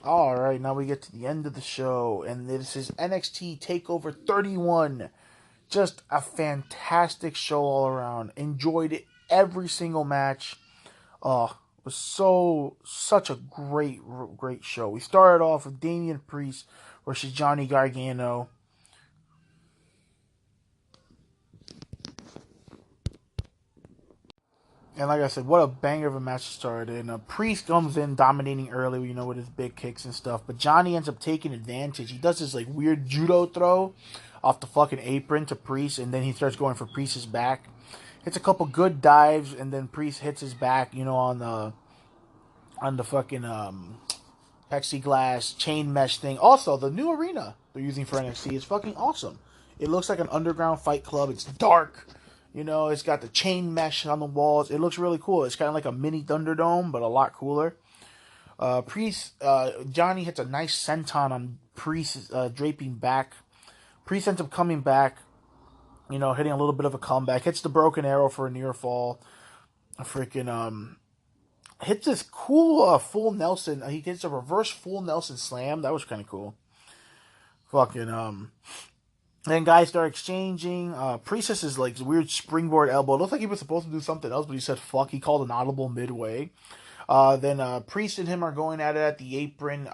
Alright, now we get to the end of the show, and this is NXT TakeOver 31. Just a fantastic show all around. Enjoyed it every single match. It was such a great show. We started off with Damien Priest versus Johnny Gargano. And like I said, what a banger of a match to start. And Priest comes in dominating early, with his big kicks and stuff. But Johnny ends up taking advantage. He does this weird judo throw off the fucking apron to Priest, and then he starts going for Priest's back. Hits a couple good dives, and then Priest hits his back, on the fucking plexiglass chain mesh thing. Also, the new arena they're using for NXT is fucking awesome. It looks like an underground fight club. It's dark. It's got the chain mesh on the walls. It looks really cool. It's kind of like a mini Thunderdome, but a lot cooler. Johnny hits a nice senton on Priest draping back. Priest ends up coming back, hitting a little bit of a comeback. Hits the broken arrow for a near fall. Hits this cool full Nelson. He gets a reverse full Nelson slam. That was kind of cool. Then guys start exchanging. Priestess is weird springboard elbow. It looks like he was supposed to do something else, but he said fuck. He called an audible midway. Then Priest and him are going at it at the apron.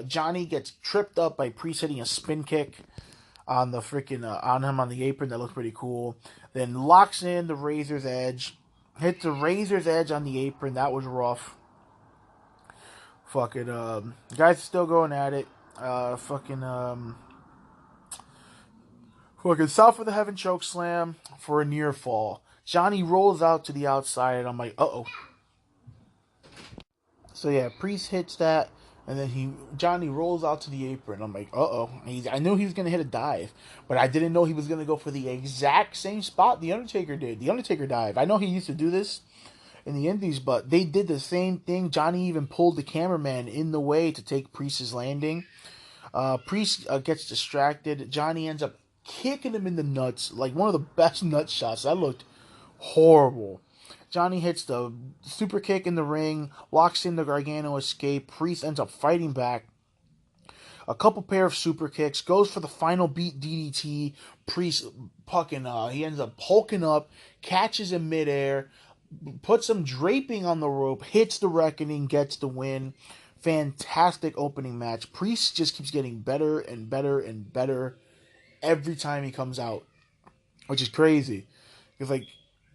Johnny gets tripped up by Priest hitting a spin kick on the on him on the apron. That looks pretty cool. Then locks in the Razor's Edge. Hits the Razor's Edge on the apron. That was rough. Guys are still going at it. South of the Heaven choke slam for a near fall. Johnny rolls out to the outside, and I'm like, uh-oh. So yeah, Priest hits that, and then Johnny rolls out to the apron. I'm like, uh-oh. I knew he was going to hit a dive, but I didn't know he was going to go for the exact same spot The Undertaker did. The Undertaker dive. I know he used to do this in the Indies, but they did the same thing. Johnny even pulled the cameraman in the way to take Priest's landing. Priest gets distracted. Johnny ends up kicking him in the nuts, one of the best nut shots. That looked horrible. Johnny hits the super kick in the ring, locks in the Gargano escape. Priest ends up fighting back. A couple pair of super kicks, goes for the final beat DDT. Priest he ends up hulking up, catches him midair, puts some draping on the rope, hits the Reckoning, gets the win. Fantastic opening match. Priest just keeps getting better and better and better every time he comes out, which is crazy. Because,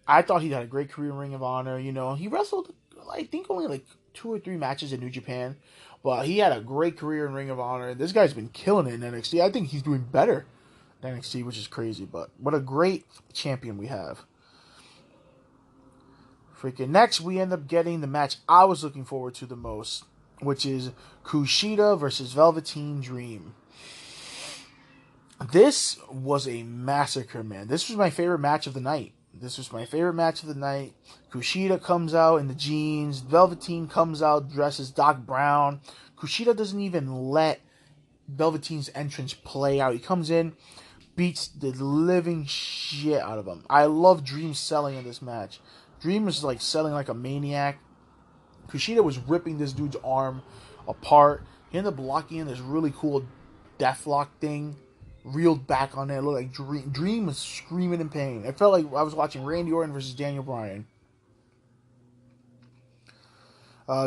I thought he had a great career in Ring of Honor. He wrestled, I think, only 2 or 3 matches in New Japan. But he had a great career in Ring of Honor. This guy's been killing it in NXT. I think he's doing better in NXT, which is crazy. But what a great champion we have. Next, we end up getting the match I was looking forward to the most, which is Kushida versus Velveteen Dream. This was a massacre, man. This was my favorite match of the night. Kushida comes out in the jeans. Velveteen comes out dressed as Doc Brown. Kushida doesn't even let Velveteen's entrance play out. He comes in, beats the living shit out of him. I love Dream selling in this match. Dream was selling like a maniac. Kushida was ripping this dude's arm apart. He ended up locking in this really cool deathlock thing. Reeled back on it. It looked like Dream was screaming in pain. It felt like I was watching Randy Orton versus Daniel Bryan.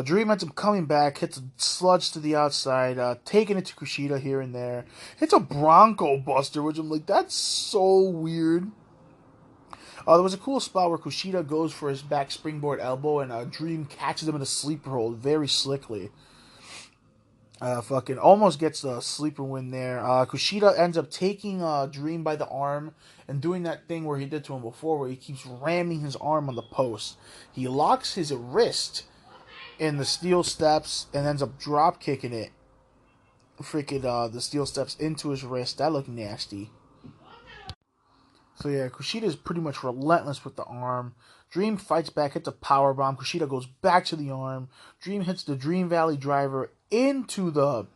Dream ends up coming back, hits a sludge to the outside, taking it to Kushida here and there. Hits a Bronco Buster, which I'm like, that's so weird. There was a cool spot where Kushida goes for his back springboard elbow, and Dream catches him in a sleeper hold very slickly. Almost gets the sleeper win there. Kushida ends up taking Dream by the arm and doing that thing where he did to him before, where he keeps ramming his arm on the post. He locks his wrist in the steel steps and ends up drop kicking it. The steel steps into his wrist. That looked nasty. So yeah, Kushida is pretty much relentless with the arm. Dream fights back, hits a powerbomb. Kushida goes back to the arm. Dream hits the Dream Valley driver into the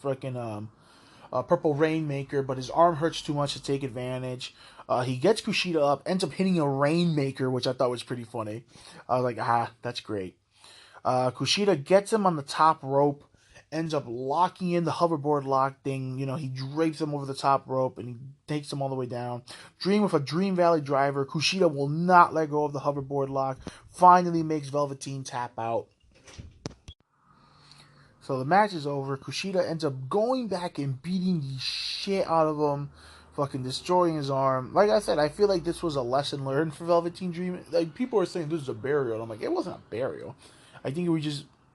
Purple Rainmaker, but his arm hurts too much to take advantage. He gets Kushida up, ends up hitting a Rainmaker, which I thought was pretty funny. I was like, that's great. Kushida gets him on the top rope, ends up locking in the hoverboard lock thing. You know, he drapes him over the top rope and he takes him all the way down. Dream with a Dream Valley driver. Kushida will not let go of the hoverboard lock. Finally makes Velveteen tap out. So the match is over. Kushida ends up going back and beating the shit out of him, fucking destroying his arm. Like I said, I feel like this was a lesson learned for Velveteen Dream. Like, people are saying this is a burial, and I'm like, it wasn't a burial. I think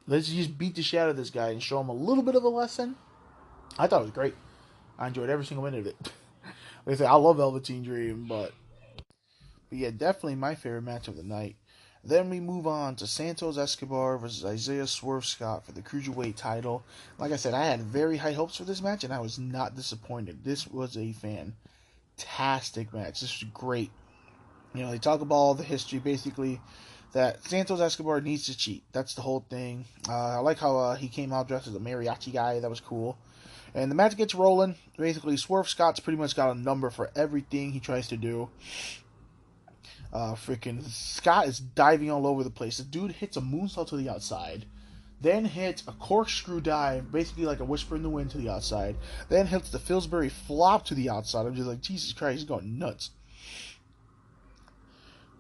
let's just beat the shit out of this guy and show him a little bit of a lesson. I thought it was great. I enjoyed every single minute of it. Like I said, I love Velveteen Dream, but yeah, definitely my favorite match of the night. Then we move on to Santos Escobar versus Isaiah Swerve Scott for the Cruiserweight title. Like I said, I had very high hopes for this match, and I was not disappointed. This was a fantastic match. This was great. You know, they talk about all the history, basically, that Santos Escobar needs to cheat. That's the whole thing. I like how he came out dressed as a mariachi guy. That was cool. And the match gets rolling. Basically, Swerve Scott's pretty much got a number for everything he tries to do. Freaking Scott is diving all over the place. The dude hits a moonsault to the outside, then hits a corkscrew dive, basically like a whisper in the wind to the outside, then hits the Pillsbury flop to the outside. I'm just like, Jesus Christ, he's going nuts.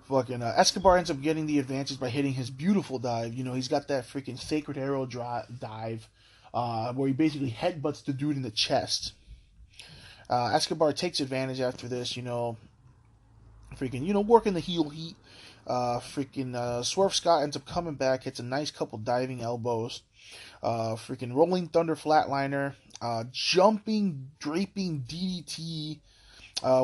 Fucking Escobar ends up getting the advantage by hitting his beautiful dive. You know, he's got that freaking Sacred Arrow dive where he basically headbutts the dude in the chest. Escobar takes advantage after this, you know, working the heel heat. Swerve Scott ends up coming back, hits a nice couple diving elbows. Rolling Thunder flatliner. Jumping, draping DDT.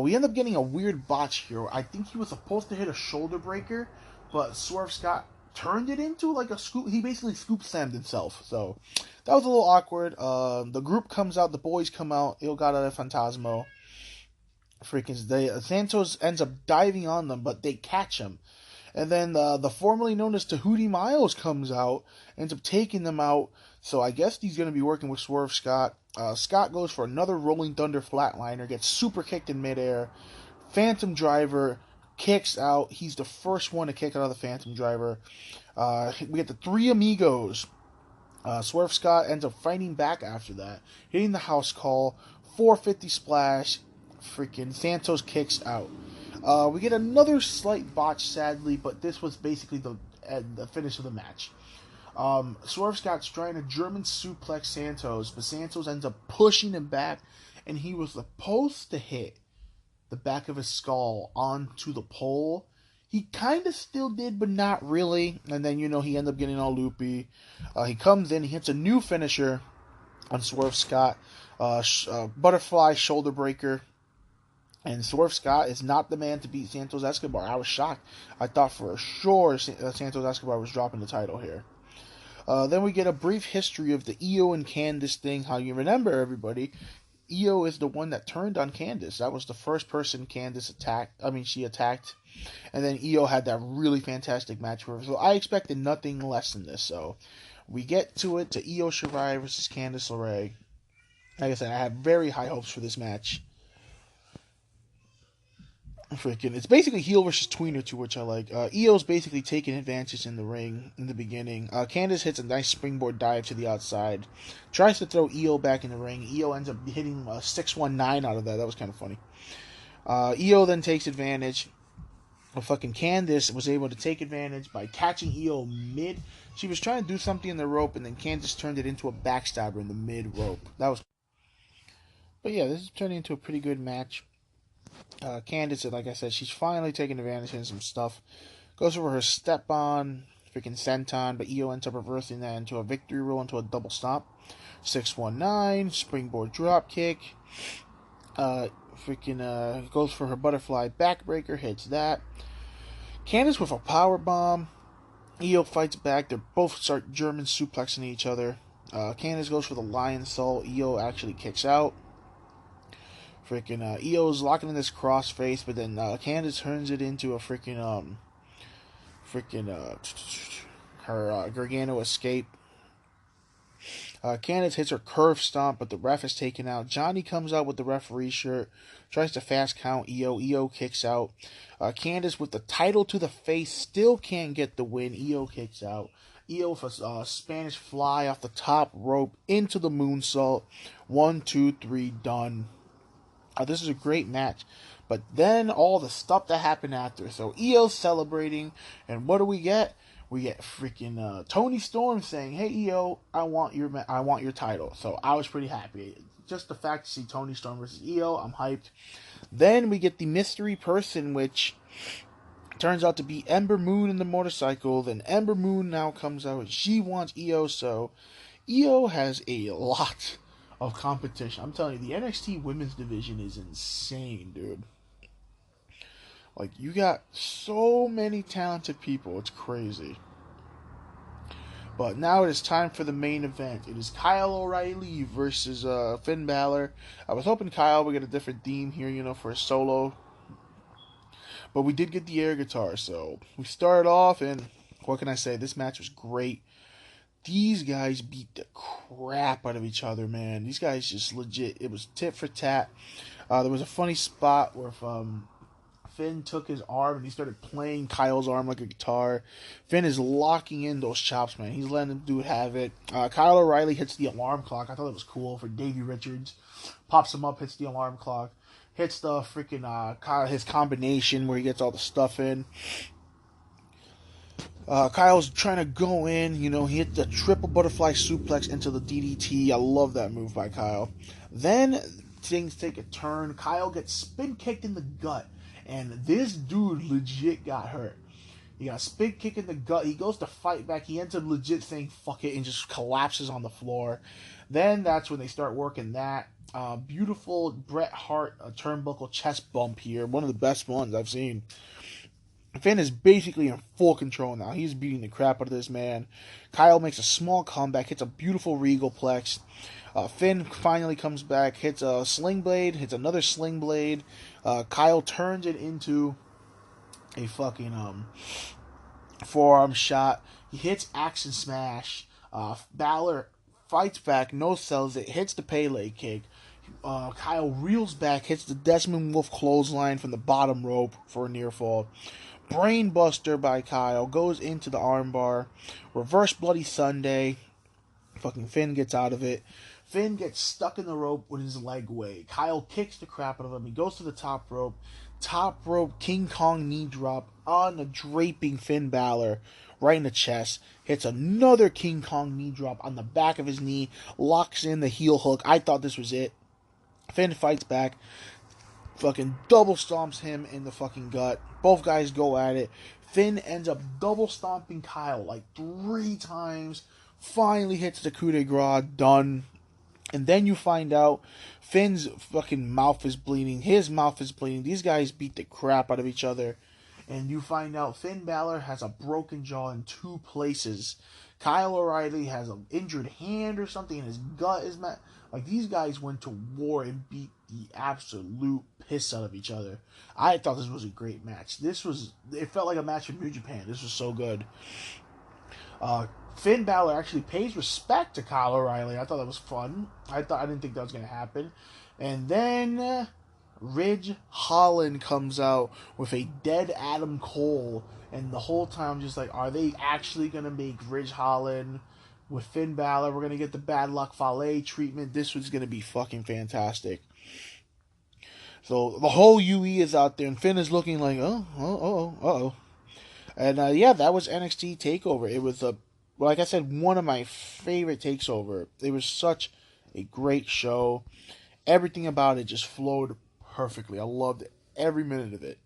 We end up getting a weird botch here. I think he was supposed to hit a shoulder breaker, but Swerve Scott turned it into like a scoop. He basically scoop slammed himself. So that was a little awkward. The group comes out, the boys come out, Il Gata de Fantasmo. Santos ends up diving on them, but they catch him. And then the formerly known as Tahuti Miles comes out, ends up taking them out. So I guess he's going to be working with Swerve Scott. Scott goes for another Rolling Thunder flatliner, gets super kicked in midair. Phantom Driver kicks out. He's the first one to kick out of the Phantom Driver. We get the Three Amigos. Swerve Scott ends up fighting back after that, hitting the house call, 450 splash. Santos kicks out. We get another slight botch, sadly, but this was basically the finish of the match. Swerve Scott's trying to German suplex Santos, but Santos ends up pushing him back, and he was supposed to hit the back of his skull onto the pole. He kind of still did, but not really. And then, he ended up getting all loopy. He comes in, he hits a new finisher on Swerve Scott. Butterfly shoulder breaker. And Swerve Scott is not the man to beat Santos Escobar. I was shocked. I thought for sure Santos Escobar was dropping the title here. Then we get a brief history of the Io and Candice thing. How you remember, everybody, Io is the one that turned on Candice. That was the first person Candice she attacked. And then Io had that really fantastic match for her. So I expected nothing less than this. So we get to it, to Io Shirai versus Candice LeRae. Like I said, I had very high hopes for this match. It's basically heel versus tweener too, which I like. Io's basically taking advantage in the ring in the beginning. Candice hits a nice springboard dive to the outside. Tries to throw Io back in the ring. Io ends up hitting a 619 out of that. That was kind of funny. Io then takes advantage. Candice was able to take advantage by catching Io mid. She was trying to do something in the rope, and then Candice turned it into a backstabber in the mid rope. But yeah, this is turning into a pretty good match. Candice, like I said, she's finally taking advantage of some stuff. Goes over her step on, senton, but Io ends up reversing that into a victory roll, into a double stomp. 619, springboard drop kick. Goes for her butterfly backbreaker, hits that. Candice with a power bomb. Io fights back. They both start German suplexing each other. Candice goes for the lion salt. Io actually kicks out. Io's locking in this crossface, but then Candice turns it into a her Gargano escape. Candice hits her curve stomp, but the ref is taken out. Johnny comes out with the referee shirt, tries to fast count Io. Io kicks out. Candice with the title to the face still can't get the win. Io kicks out. Io with a Spanish fly off the top rope into the moonsault. 1, 2, 3, done. This is a great match. But then all the stuff that happened after. So Io's celebrating, and what do we get? We get freaking Tony Storm saying, "Hey Io, I want your title." So I was pretty happy. Just the fact to see Tony Storm versus Io, I'm hyped. Then we get the mystery person, which turns out to be Ember Moon in the motorcycle. Then Ember Moon now comes out. She wants Io, so Io has a lot of competition. I'm telling you, the NXT women's division is insane, dude. Like, you got so many talented people. It's crazy. But now it is time for the main event. It is Kyle O'Reilly versus Finn Balor. I was hoping Kyle would get a different theme here, for a solo. But we did get the air guitar, so we started off, and what can I say? This match was great. These guys beat the crap out of each other, man. These guys just legit. It was tit for tat. There was a funny spot where Finn took his arm and he started playing Kyle's arm like a guitar. Finn is locking in those chops, man. He's letting him do have it. Kyle O'Reilly hits the alarm clock. I thought it was cool for Davey Richards. Pops him up, hits the alarm clock. Hits the freaking his combination where he gets all the stuff in. Kyle's trying to go in, he hit the triple butterfly suplex into the DDT. I love that move by Kyle. Then things take a turn. Kyle gets spin kicked in the gut, and this dude legit got hurt. He got spin kicked in the gut. He goes to fight back. He ends up legit saying fuck it and just collapses on the floor. Then that's when they start working that. Beautiful Bret Hart turnbuckle chest bump here. One of the best ones I've seen. Finn is basically in full control now. He's beating the crap out of this man. Kyle makes a small comeback, hits a beautiful regal plex. Finn finally comes back, hits a sling blade, hits another sling blade. Kyle turns it into a fucking forearm shot. He hits action smash. Balor fights back, no sells it, hits the Pele kick. Kyle reels back, hits the Desmond Wolf clothesline from the bottom rope for a near fall. Brainbuster by Kyle, goes into the armbar. Reverse Bloody Sunday. Fucking Finn gets out of it. Finn gets stuck in the rope with his leg way. Kyle kicks the crap out of him. He goes to the top rope. Top rope King Kong knee drop on the draping Finn Balor. Right in the chest. Hits another King Kong knee drop on the back of his knee. Locks in the heel hook. I thought this was it. Finn fights back. Fucking double stomps him in the fucking gut. Both guys go at it. Finn ends up double stomping Kyle like 3 times. Finally hits the coup de grace. Done. And then you find out Finn's fucking mouth is bleeding. His mouth is bleeding. These guys beat the crap out of each other. And you find out Finn Balor has a broken jaw in 2 places. Kyle O'Reilly has an injured hand or something, and his gut is mad. Like, these guys went to war and beat the absolute piss out of each other. I thought this was a great match. It felt like a match in New Japan. This was so good. Finn Balor actually pays respect to Kyle O'Reilly. I thought that was fun. I didn't think that was going to happen. And then Ridge Holland comes out with a dead Adam Cole. And the whole time I'm just like, are they actually going to make Ridge Holland with Finn Balor? We're going to get the Bad Luck Fale treatment. This was going to be fucking fantastic. So the whole UE is out there, and Finn is looking like, uh-oh. And that was NXT TakeOver. It was, like I said, one of my favorite TakeOver. It was such a great show. Everything about it just flowed perfectly. I loved every minute of it.